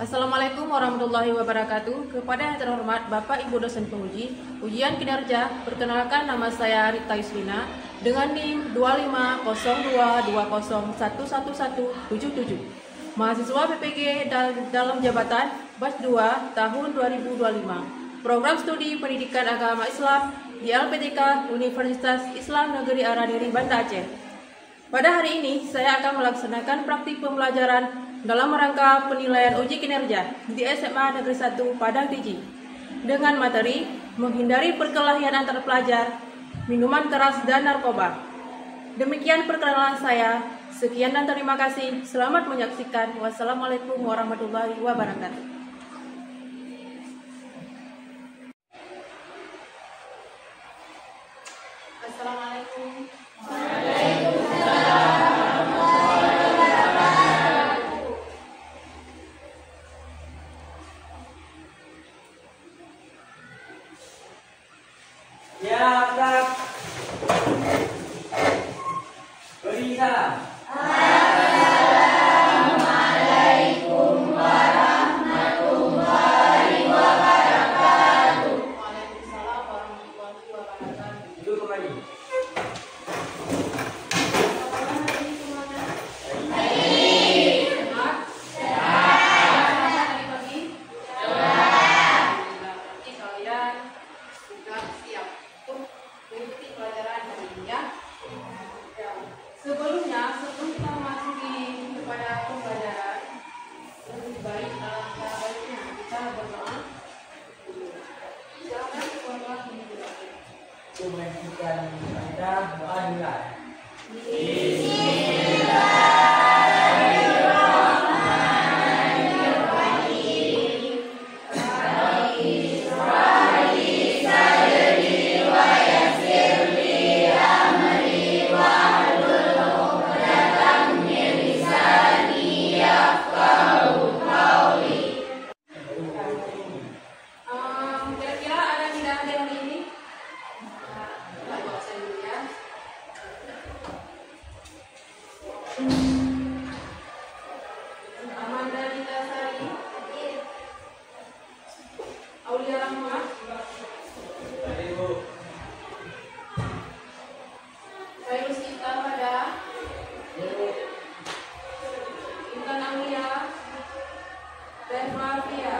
Assalamualaikum warahmatullahi wabarakatuh. Kepada yang terhormat Bapak Ibu dosen penguji ujian kinerja, perkenalkan nama saya Rita Yuslina dengan NIM 250220111177. Mahasiswa PPG dalam jabatan Batch 2 tahun 2025. Program Studi Pendidikan Agama Islam di LPTK Universitas Islam Negeri Aradiri, Banda Aceh. Pada hari ini saya akan melaksanakan praktik pembelajaran dalam rangka penilaian uji kinerja di SMA Negeri 1 Padang Diji dengan materi menghindari perkelahian antar pelajar, minuman keras dan narkoba. Demikian perkenalan saya. Sekian dan terima kasih. Selamat menyaksikan. Wassalamualaikum warahmatullahi wabarakatuh. Assalamualaikum. Ya, Kak. Beri salam. Assalamualaikum warahmatullahi wabarakatuh. Waalaikumsalam warahmatullahi wabarakatuh. Duduk kembali. Sebelum kita memasuki kepada pembelajaran, lebih baik alangkah baiknya kita berdoa. Silakan keluarga menjelaskan. Menyaksikan kita doa dulu. Kira-kira ada yang tidak hadir hari ini? Buat saya dulu ya. Amanda Rita Sari, Aulia Rahmat, Khairul Sita Pada, Intan Aulia, dan Mafia,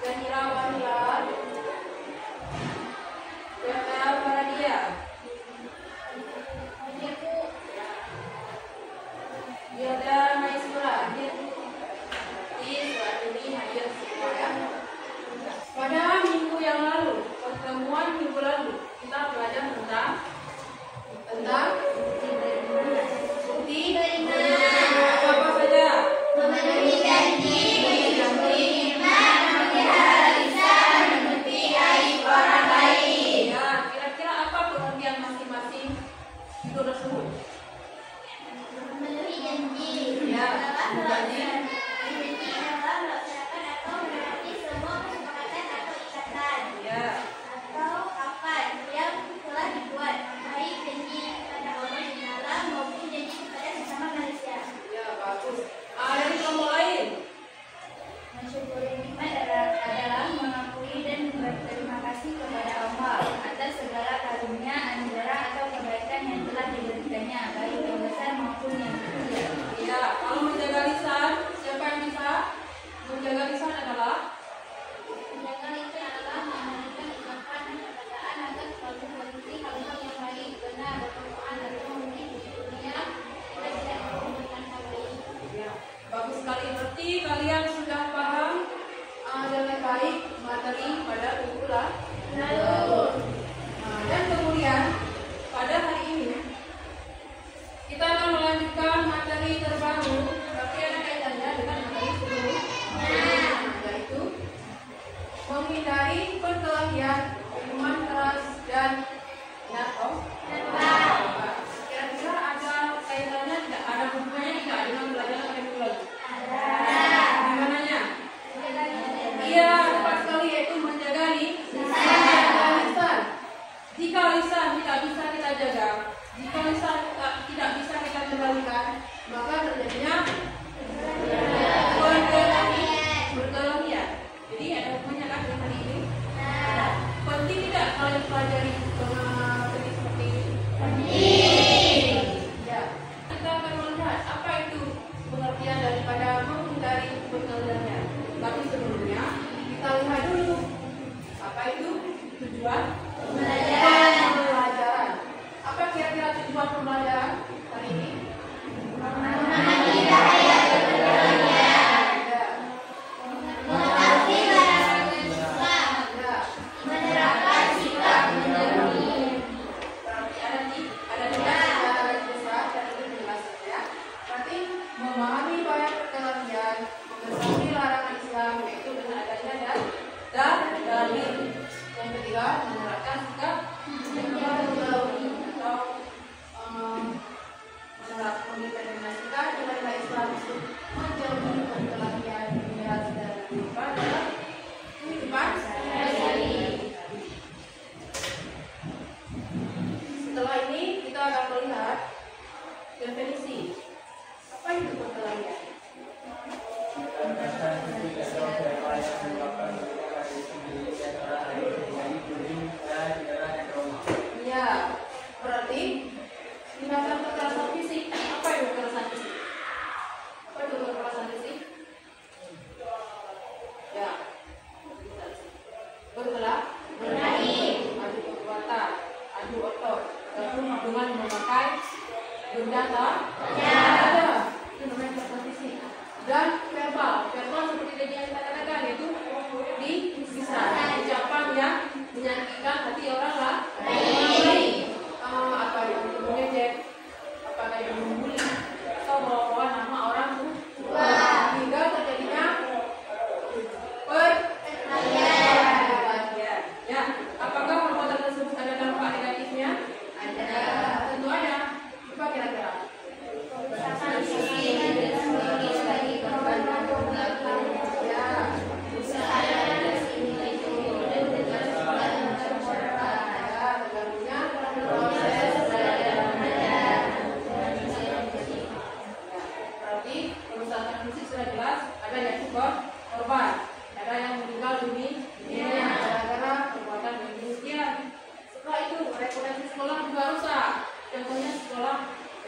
Zahira Wahila, Yata Faradia, Yata Maisura. Ini hadir semua ya. Pada minggu yang lalu, pertemuan minggu lalu, kita belajar tentang bukti apa saja? Memenuhi janji, melindungi iman, memelihara lisan, menutupi aib orang lain. Ya, kira-kira apa pengertian masing-masing itu tersebut? Memenuhi janji. Ya, Janji adalah melaksanakan atau menepati semua kesepakatan atau ikatan. ya, Atau kapan yang telah dibuat, baik janji kepada Allah Ta'ala maupun janji kepada sesama manusia. ya, bagus. Dari kelompok lain? Mensyukuri nikmat adalah mengakui dan berterima kasih kepada Allah atas segala karunia, anugerah atau kebaikan yang telah diberikannya, baik yang besar maupun yang kecil. Ya, kalau menjaga lisan, Memenuhi larangan Islam, yaitu dengan adanya dalil. Yang ketiga, menerapkan sikap menjauhi atau mengimplementasikan nilai Islam untuk menjauhi perkelahian, miras, dan riba dalam kehidupan sehari-hari. Setelah ini kita akan melihat definisi apa itu perkelahian. Ya, berarti tindakan kekerasan fisik. Apa itu kekerasan fisik? Apa itu kekerasan fisik? Ya, berkelahi, adu kekuatan, adu otot, dengan memakai benda ada, itu namanya kekerasan fisik. Dan verbal seperti tadi yang kita katakan, yaitu bisa ucapan yang menyakitkan hati orang lain, apa yang mengejek, apakah yang membuli atau bawa-bawa nama orang hingga terjadinya perkelahian. Ya, apakah perbuatan tersebut ada dampak negatifnya? Ada, tentu ada. Apa kira-kira? Korban, ada yang meninggal dunia gara-gara perbuatan yang demikian. Setelah itu reputasi sekolah juga rusak. Contohnya sekolah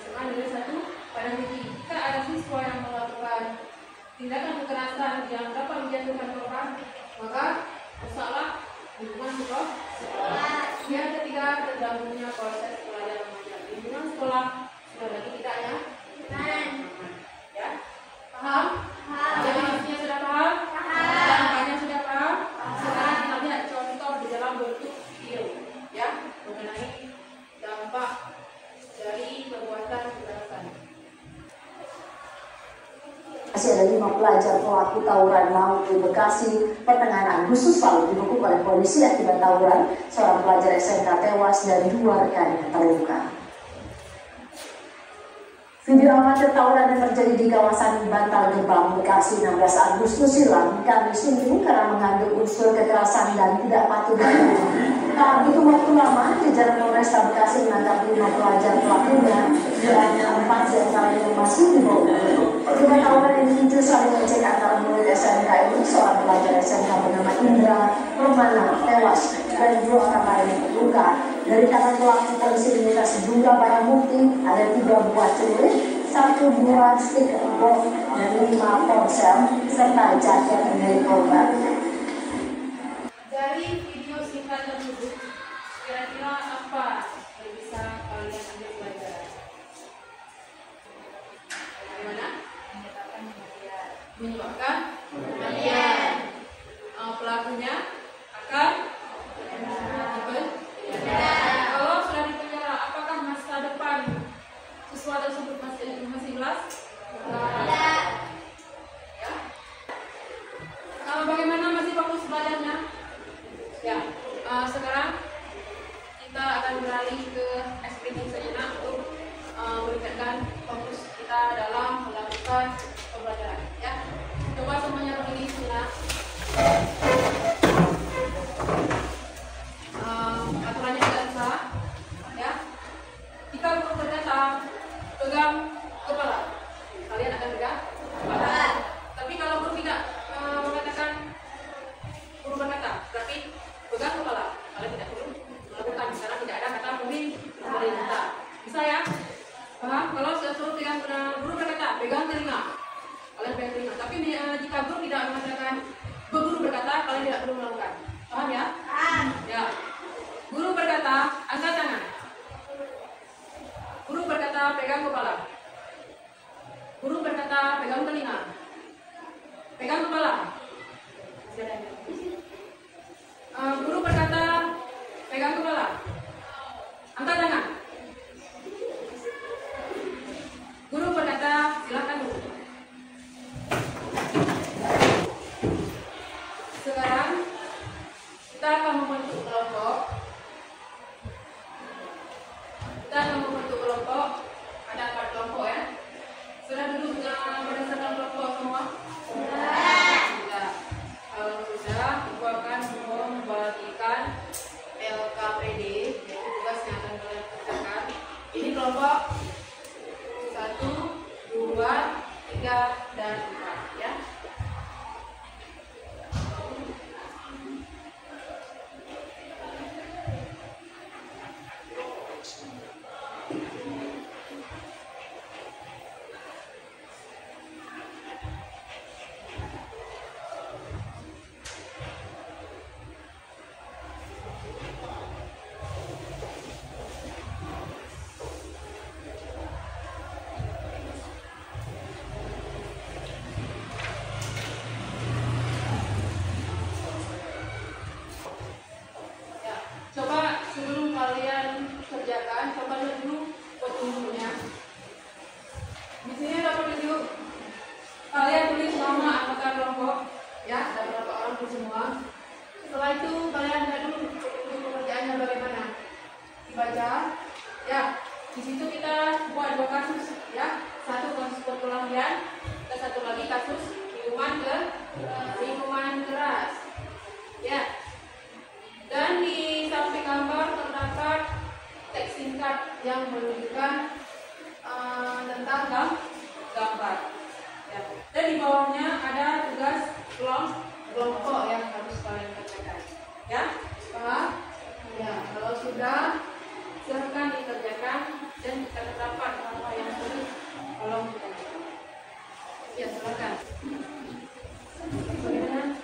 SMA Negeri 1 Padang Tinggi. Jika ada siswa yang melakukan tindakan kekerasan yang dapat menjatuhkan korban, maka rusaklah lingkungan sekolah. Yang ketiga, terganggunya proses pelajaran mengajar. Lingkungan sekolah sudah lagi tidak ya? Ya, paham? Jadi maksudnya sudah paham? Tampaknya sudah paham? Sekarang kita lihat contoh di dalam bentuk video ya, mengenai dampak dari perbuatan kekerasan. Masih ada 5 pelajar pelaku tawuran maut di Bekasi pertengahan Agustus lalu dibekuk oleh polisi akibat tawuran. Seorang pelajar SMK tewas dan 2 rekannya terluka. Video amatir tawuran yang terjadi di kawasan Bantar Gebang, Bekasi 16 Agustus silam kami singgung karena mengandung unsur kekerasan dan tidak patut dilakukan. Tak butuh waktu lama, jajaran Polresta Bekasi menangkap 5 pelajar pelakunya dan 4 diantaranya masih dibawa. Akibat tawuran yang dipicu saling mengecek antara murid SMK ini, seorang pelajar SMK bernama Indra Permana tewas dan 2 orang lain terluka. Dari tangan pelaku, polisi menyita sejumlah barang bukti, ada 3 buah celurit, 1 buah stik bom, dan 5 ponsel serta jaket milik korban. Dari video singkat tersebut, kira-kira apa yang bisa kalian ambil pelajaran? Bagaimana? Menyebabkan kematian. Pelakunya akan kalau sudah dipenjara, apakah masa depan siswa tersebut masih jelas? Tidak. Ya. Bagaimana masih fokus belajarnya? Ya. Sekarang kita akan beralih ke explaining sejenak untuk meningkatkan fokus kita dalam melakukan pembelajaran. Ya. Coba semuanya berdiri sejenak. Aturannya tidak salah, ya. Jika guru berkata pegang kepala, kalian akan pegang kepala. Tapi kalau guru tidak mengatakan, guru berkata, berarti pegang kepala, kalian tidak perlu melakukan karena tidak ada kata pemerintah. Bisa ya? Paham? Kalau saya suruh pegang, guru berkata pegang telinga, kalian pegang telinga. Tapi jika guru tidak mengatakan, guru berkata, kalian tidak perlu melakukan. Paham ya? Paham. Ya. Guru berkata, angkat tangan. Guru berkata, pegang kepala. Guru berkata, pegang telinga. Pegang kepala. Guru berkata, pegang kepala. Angkat tangan. Guru berkata, silakan. 3, dan 4 ya. Coba sebelum kalian kerjakan, coba lihat dulu petunjuknya. Di sini ada petunjuk. Kalian tulis nama anggota kelompok, ya, ada berapa orang di semua. Setelah itu kalian lihat dulu petunjuk pengerjaannya bagaimana. Dibaca, ya. Di situ kita buat 2 kasus, ya. 1 kasus perkelahian, dan 1 lagi kasus minuman keras, ya. Dan di samping gambar terdapat teks singkat yang menunjukkan tentang gambar. Ya. Dan di bawahnya ada tugas kelompok yang harus kalian kerjakan. Ya, paham? Ya, kalau sudah silakan dikerjakan dan jika terdapat apa yang sulit, tolong ditanyakan. Ya, silakan. Bagaimana?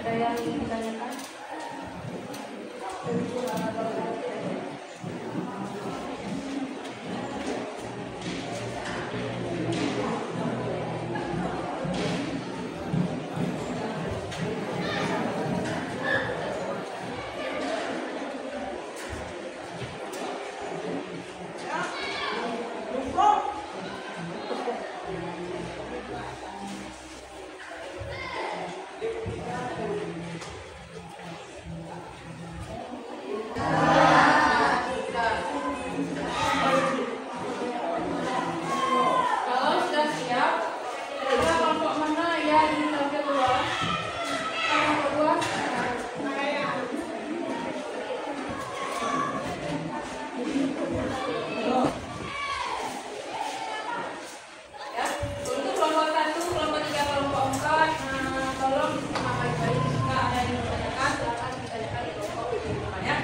Ada yang ingin ditanyakan? Kalau sudah siap, kira-kira kelompok mana yang ingin keluar? Kelompok 2? Ya, untuk kelompok 1, kelompok 3, kelompok 4, tolong disimak baik-baik. Jika ada yang ditanyakan, silakan ditanyakan di kelompok depan ya.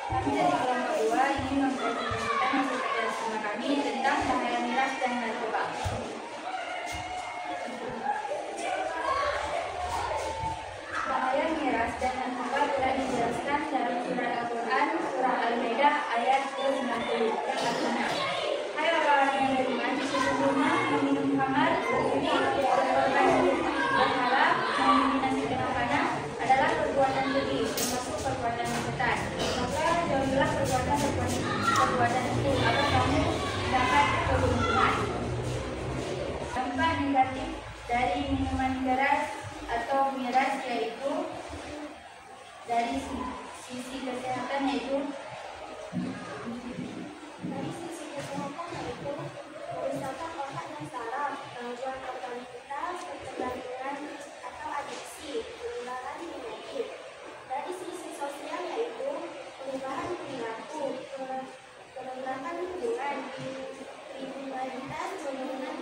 Kami dari kelompok 2 ingin mempresentasikan hasil kerja sama kami tentang cahaya miras dan narkoba. Cahaya miras dan narkoba telah dijelaskan dalam surat Al-Quran, surah Al-Maidah ayat ke-90 yang artinya, hai orang-orang yang beriman, sesungguhnya meminum khamar, berjudi, berhala, mendominasi kenakanan adalah perbuatan keji, termasuk perbuatan setan. Maka jauhilah perbuatan itu agar kamu dapat keberuntungan. Dampak negatif dari minuman keras atau miras yaitu dari sisi kesehatan yaitu merusakan otak dan saraf, gangguan organ vital, ketergantungan atau adiksi, penularan penyakit. Dari sisi sosial yaitu perubahan perilaku, kelengkapan hubungan, individualitas, penurunan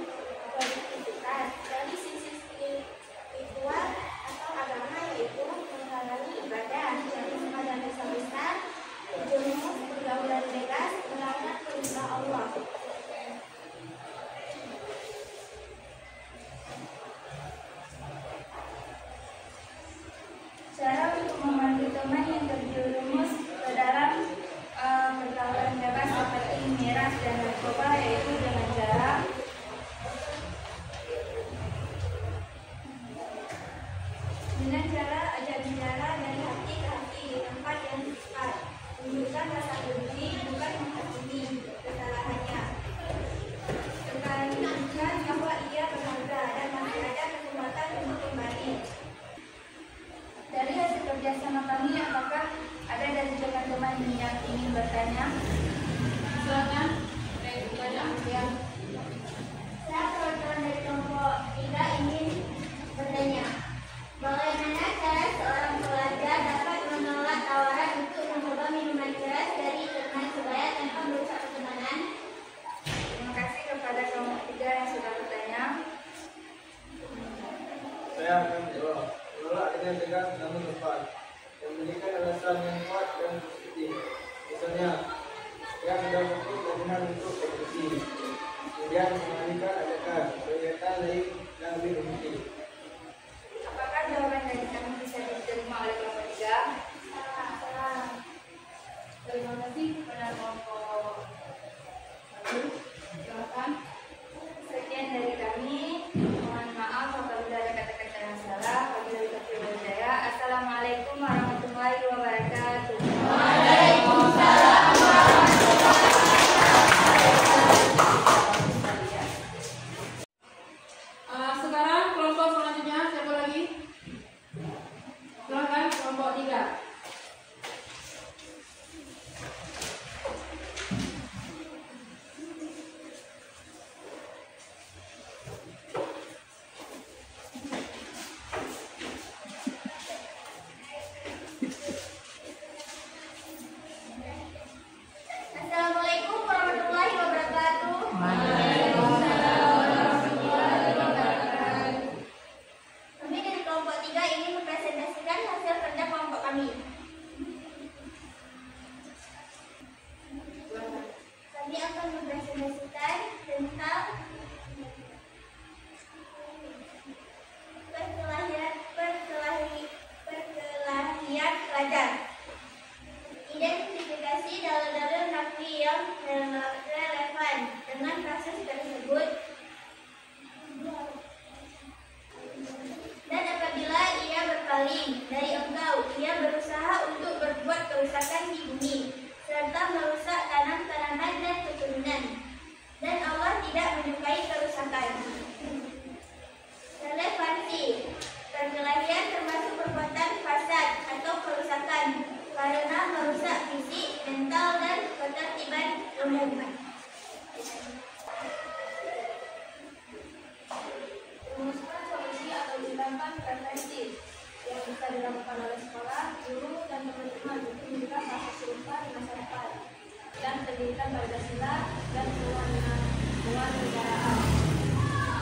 produktivitas. Dari sisi spiritual atau agama yaitu menghalangi ibadah, jadi pada dosa besar, Saya akan menjawab. Menolak dengan tegas namun tepat, dan memberikan alasan yang kuat dan positif. Misalnya, saya sudah fokus komitmen untuk kompetisi. Kemudian mengalihkan ajakan kegiatan lain yang lebih penting. Apakah jawaban dari kami bisa diterima oleh kelompok 3? Salah. Terima kasih kepada kelompok 1. Silakan. Sekian dari kami. Mohon maaf apabila ada kata-kata yang salah. Wabillahi taufiq wal hidayah. Assalamualaikum warahmatullahi wabarakatuh. Waalaikumsalam sekarang kelompok selanjutnya siapa lagi? Silakan kelompok 3. Assalamualaikum warahmatullahi wabarakatuh. Kami dari kelompok 3 ingin mempresentasikan hasil kerja kelompok kami. Kami akan mempresentasikan tentang perkelahian pelajar. Identifikasi dalil-dalil nafsi yang relevan dengan kasus tersebut, dan apabila ia berpaling dari engkau, ia berusaha untuk berbuat kerusakan di bumi serta merusak tanam-tanaman dan keturunan, dan Allah tidak menyukai kerusakan. Relevansi perkelahian termasuk perbuatan fasad atau kerusakan karena merusak fisik, mental, dan ketertiban umum. Rumuskan solusi atau tindakan preventif yang bisa dilakukan oleh sekolah, guru, dan teman-teman untuk mencegah kasus serupa di masa depan, dan pendidikan Pancasila dan kewarganegaraan.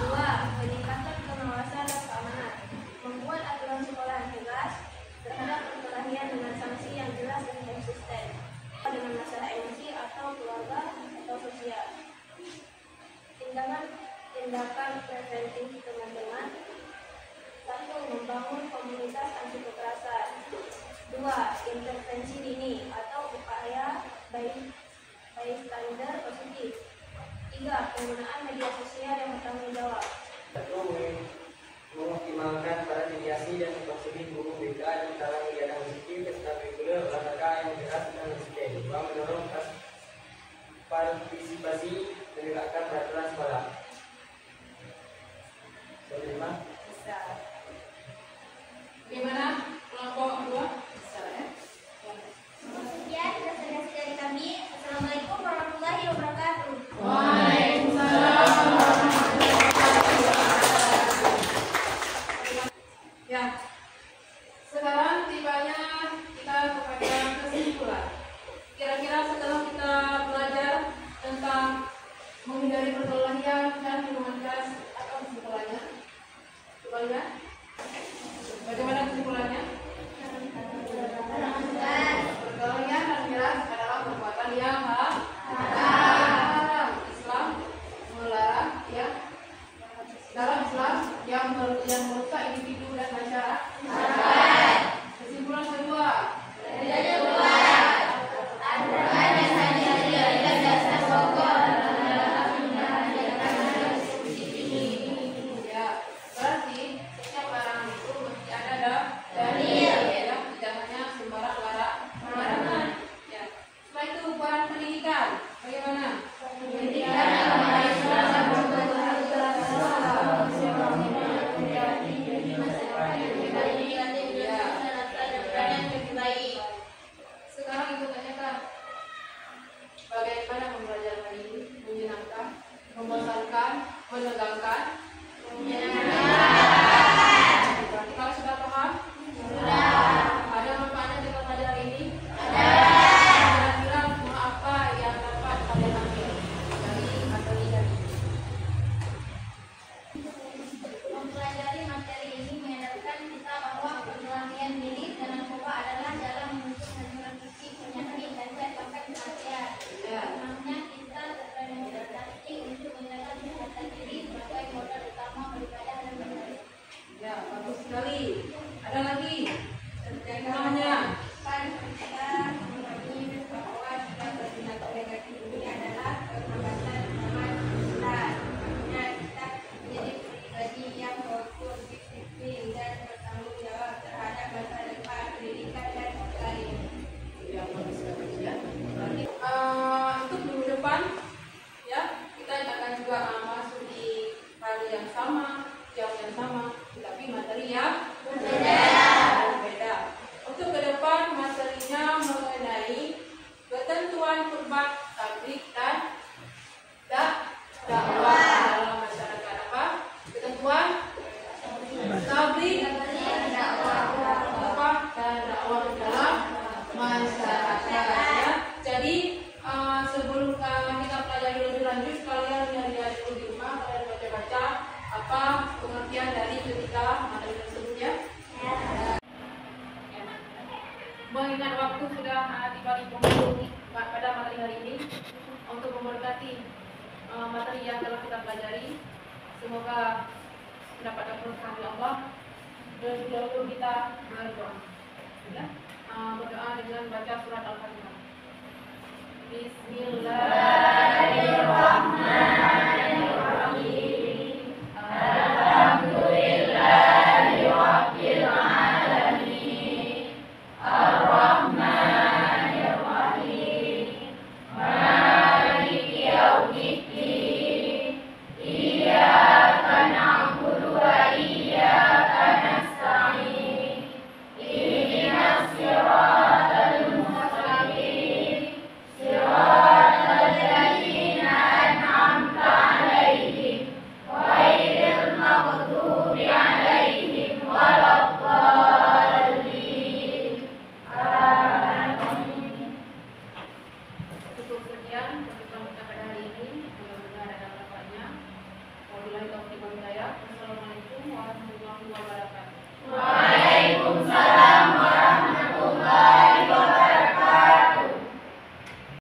2. Meningkatkan pengawasan dan keamanan, membuat aturan sekolah yang tegas terhadap perkelahian dengan sanksi yang jelas dan konsisten dengan masalah emosi atau keluarga atau sosial. Tindakan preventif teman-teman. 1. Membangun komunitas anti kekerasan. 2. Intervensi dini atau upaya bystander positif. 3. Penggunaan media sosial yang bertanggung jawab. 1. Mengoptimalkan para mediasi dan mengkonsumsi guru BK dan cara kegiatan positif ekstrakurikuler olahraga yang jelas dan konsisten. 2. Mendorong partisipasi menegakkan peraturan sekolah. 5. Bisa. Gimana kelompok 2? Bisa ya? Sekian presentasi dari kami. Assalamualaikum warahmatullahi wabarakatuh. Ya. Sekarang tibanya kita kepada kesimpulan. Kira-kira setelah kita belajar tentang menghindari perkelahian dan minuman keras, apa kesimpulannya? Coba lihat. Bagaimana kesimpulannya? Perkelahian dan keras adalah perbuatan yang haram. Islam melarang ya. Dalam Islam yang merusak individu dan masyarakat. Kesimpulan kedua. Ya, berarti setiap larangan itu mesti ada dalil, ya, tidak hanya sembarang larangan. Ya. Setelah itu peran pendidikan, bagaimana? Pendidikan agama Islam sekarang ibu tanyakan, bagaimana membelajarkan ini menyenangkan, membosankan, menegangkan? Kalau sudah paham? Sudah. Ada manfaatnya dengan pelajaran ini? Ada. Kira-kira semua apa yang dapat kalian ambil dari materi ini? Mempelajari materi ini sama, jam yang sama, tapi materi yang berbeda. Untuk ke depan materinya mengenai ketentuan khutbah, tabligh dan dakwah dalam masyarakat. Apa? Ketentuan tabligh, khutbah dan dakwah dalam masyarakat. Ya. Jadi sebelum kita pelajari lebih lanjut, kalian lihat dulu di rumah, kalian baca-baca apa pengertian dari ketiga materi tersebut ya. Mengingat waktu sudah tiba di penghujung pada materi hari ini, untuk memberkati materi yang telah kita pelajari, semoga mendapatkan berkah dari Allah. Dan dahulu kita berdoa. Ya. Berdoa dengan baca surat Al-Fatihah. Bismillahirrahmanirrahim. Alhamdulillahirabbil alamin. Ar-Rahmanir-Rahim. Maliki yaumiddin. Iyyaka na'budu wa iyyaka nasta'in. Ihdinas siratal mustaqim. Siratal ladzina an'amta 'alaihim ghairil maghdubi 'alaihim waladdallin. Amin. Cukup sekian.